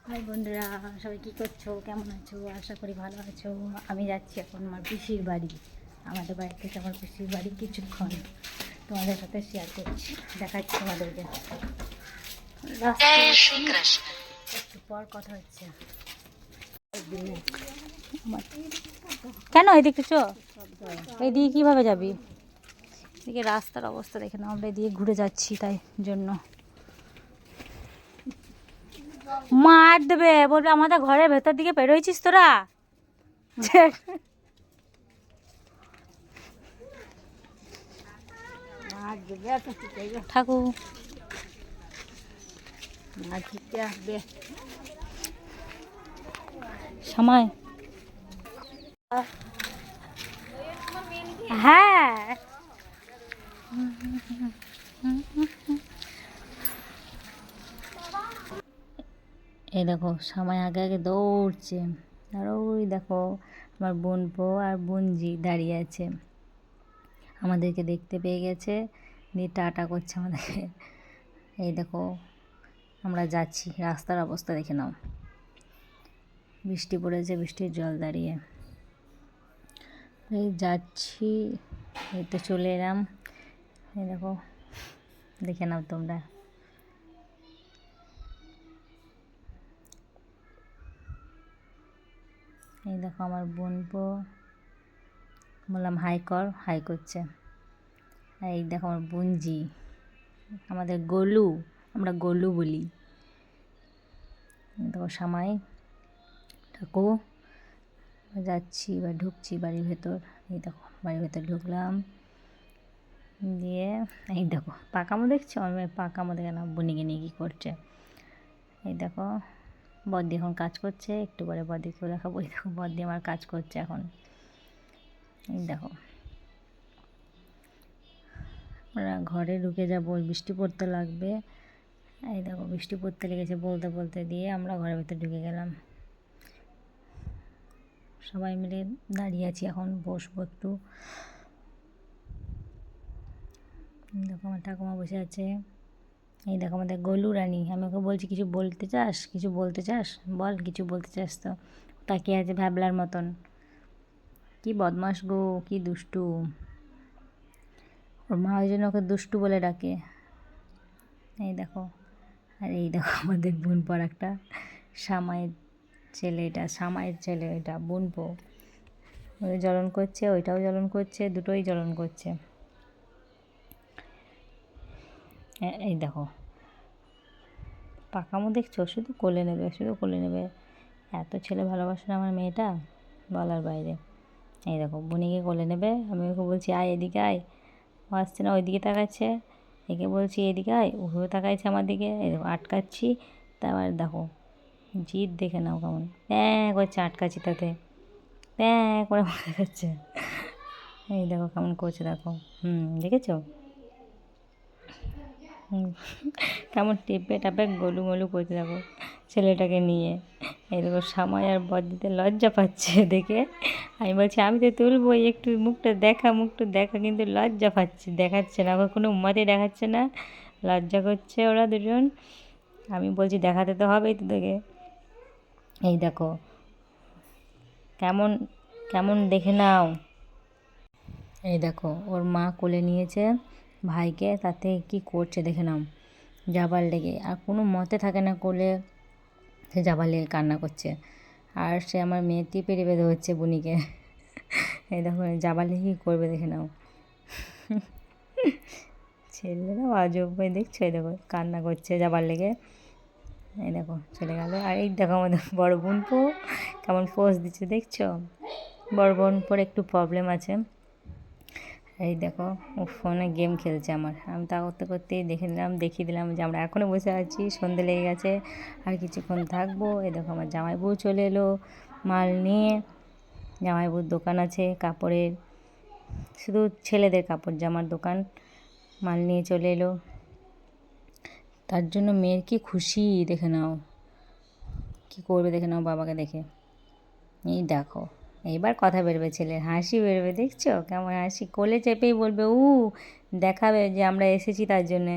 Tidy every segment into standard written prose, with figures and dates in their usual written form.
High বন্ধুরা, সবাই কী করছো, কেমন আছো? আশা করি ভালো আছো। আমি যাচ্ছি এখন আমার পিসির বাড়ি। আমাদের বাড়ি থেকে আমার পিসির বাড়ি কিছুক্ষণ তোমাদের সাথে শেয়ার করছি, দেখাচ্ছি তোমাদেরকে। একটু পর কথা হচ্ছে। কেন এদিকে চো, এইদিকে কীভাবে যাবি? এদিকে রাস্তার অবস্থা দেখে না, আমরা এদিকে ঘুরে যাচ্ছি তাই জন্য। মার দেবে, বলবে আমাদের ঘরের ভেতর দিকে পেরোইছিস তোরা। ঠাকুর সময় হ্যাঁ, এই দেখো সময় আগে আগে দৌড়ছে। আর ওই দেখো আমার বোনপো আর বোনজি দাঁড়িয়ে আছে, আমাদেরকে দেখতে পেয়ে গেছে, দিয়ে টাটা করছে আমাদেরকে। এই দেখো আমরা যাচ্ছি, রাস্তার অবস্থা দেখে নাও, বৃষ্টি পড়েছে, বৃষ্টির জল দাঁড়িয়ে এই যাচ্ছি। এই তো চলে এলাম, এই দেখো দেখে নাও তোমরা। এই দেখো আমার বোনপো, বললাম হাই কর, হাই করছে। এই দেখো আমার বোনজি, আমাদের গোলু, আমরা গোলু বলি। দেখো সামাই ঠাকুর, যাচ্ছি এবার, ঢুকছি বাড়ির ভেতর। এই দেখো বাড়ির ভেতর ঢুকলাম, দিয়ে এই দেখো পাকামো দেখছো, আমি পাকামো দেখে না বুনিকে নিয়ে কী করছে। এই দেখো বদ্দি এখন কাজ করছে, একটু পরে বদ্দিকেও দেখাবো। এই দেখো বদ্দি আমার কাজ করছে এখন। এই দেখো আমরা ঘরে ঢুকে যাবো, বৃষ্টি পড়তে লাগবে। এই দেখো বৃষ্টি পড়তে লেগেছে বলতে বলতে, দিয়ে আমরা ঘরের ভেতর ঢুকে গেলাম। সবাই মিলে দাঁড়িয়ে আছি, এখন বসবো একটু। দেখো আমার ঠাকুমা বসে আছে। এই দেখো আমাদের গোলু রানী, আমি ওকে বলছি কিছু বলতে চাস, কিছু বলতে চাস, বল কিছু বলতে চাস তো। তাকিয়ে আছে ভ্যাবলার মতন, কি বদমাস গো, কি দুষ্টু। ওর মা ওই জন্য ওকে দুষ্টু বলে ডাকে। এই দেখো, আর এই দেখো আমাদের বোনপোর একটা সামাইয়ের ছেলে, এটা সামাইয়ের ছেলে, এটা বোনপো, ওই জ্বলন করছে, ওইটাও জ্বলন করছে, দুটোই জ্বলন করছে। এই দেখো পাকামো দেখছো, শুধু কোলে নেবে, শুধু কোলে নেবে, এত ছেলে ভালোবাসে না আমার মেয়েটা, বলার বাইরে। এই দেখো বুনিকে কোলে নেবে, আমি ওকে বলছি আয় এদিকে আয়, ও আসছে না, ওইদিকে তাকাচ্ছে। একে বলছি এদিকে আয়, ওকেও তাকাইছে আমার দিকে। এই দেখো আটকাচ্ছি, তারপর দেখো জিদ দেখে নাও কেমন প্যাঁ করছে, আটকাচ্ছি তাতে প্যাঁ করে মনে করছে। এই দেখো কেমন করছে, দেখো দেখেছো কেমন টেপে টাপে গোলুমলু করছে দেখো ছেলেটাকে নিয়ে। এই দেখো সামাই আর বদ্দিতে লজ্জা পাচ্ছে দেখে। আমি বলছি আমি তো তুলবই, একটু মুখটা দেখা, মুখটা দেখা, কিন্তু লজ্জা পাচ্ছে, দেখাচ্ছে না, আবার কোনো উম্মাতে দেখাচ্ছে না, লজ্জা করছে ওরা দুজন। আমি বলছি দেখাতে তো হবেই তো দেখে। এই দেখো কেমন কেমন দেখে নাও। এই দেখো ওর মা কোলে নিয়েছে ভাইকে, তাতে কি করছে দেখে নাও, যাবার লেগে, আর কোনো মতে থাকে না কোলে, সে যাবার লেগে কান্না করছে। আর সে আমার মেয়ে টিপে টিপে ধরছে বুনিকে। এই দেখো যাবার লেগে কী করবে দেখে নাও। ছেলেরা আজব ভাই, দেখছো এই দেখো কান্না করছে যাবার লেগে। এই দেখো চলে গেল। আর এই দেখো আমাদের বড় বোনপো কেমন পোজ দিচ্ছে দেখছো, বড় বোনপোর একটু প্রবলেম আছে। এই দেখো ও ফোনে গেম খেলছে আমার, আমি তা করতে করতেই দেখিয়ে দিলাম যে আমরা এখনও বসে আছি, সন্ধে লেগে গেছে, আর কিছুক্ষণ থাকবো। এই দেখো আমার জামাইবউ চলে এলো মাল নিয়ে, জামাইবউর দোকান আছে কাপড়ের, শুধু ছেলেদের কাপড় জামার দোকান, মাল নিয়ে চলে এলো। তার জন্য মেয়ের কি খুশি দেখে নাও, কি করবে দেখে নাও বাবাকে দেখে। এই দেখো এইবার কথা বেরোবে, ছেলের হাসি বেরোবে, দেখছো কেমন হাসি, কোলে চেপেই বলবে দেখাবে যে আমরা এসেছি তার জন্যে।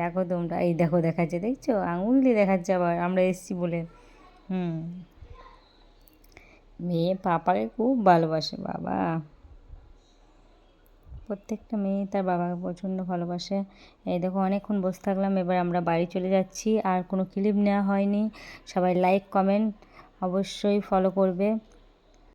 দেখো তোমরা, এই দেখো দেখাচ্ছে দেখছো, আঙুল দিয়ে দেখাচ্ছে আবার আমরা এসেছি বলে। হুম, মেয়ে পাপাকে খুব ভালোবাসে বাবা। প্রত্যেকটা মেয়ে তার বাবাকে প্রচণ্ড ভালোবাসে। এই দেখো অনেকক্ষণ বসে থাকলাম, এবার আমরা বাড়ি চলে যাচ্ছি। আর কোনো ক্লিপ নেওয়া হয়নি। সবাই লাইক কমেন্ট অবশ্যই ফলো করবে।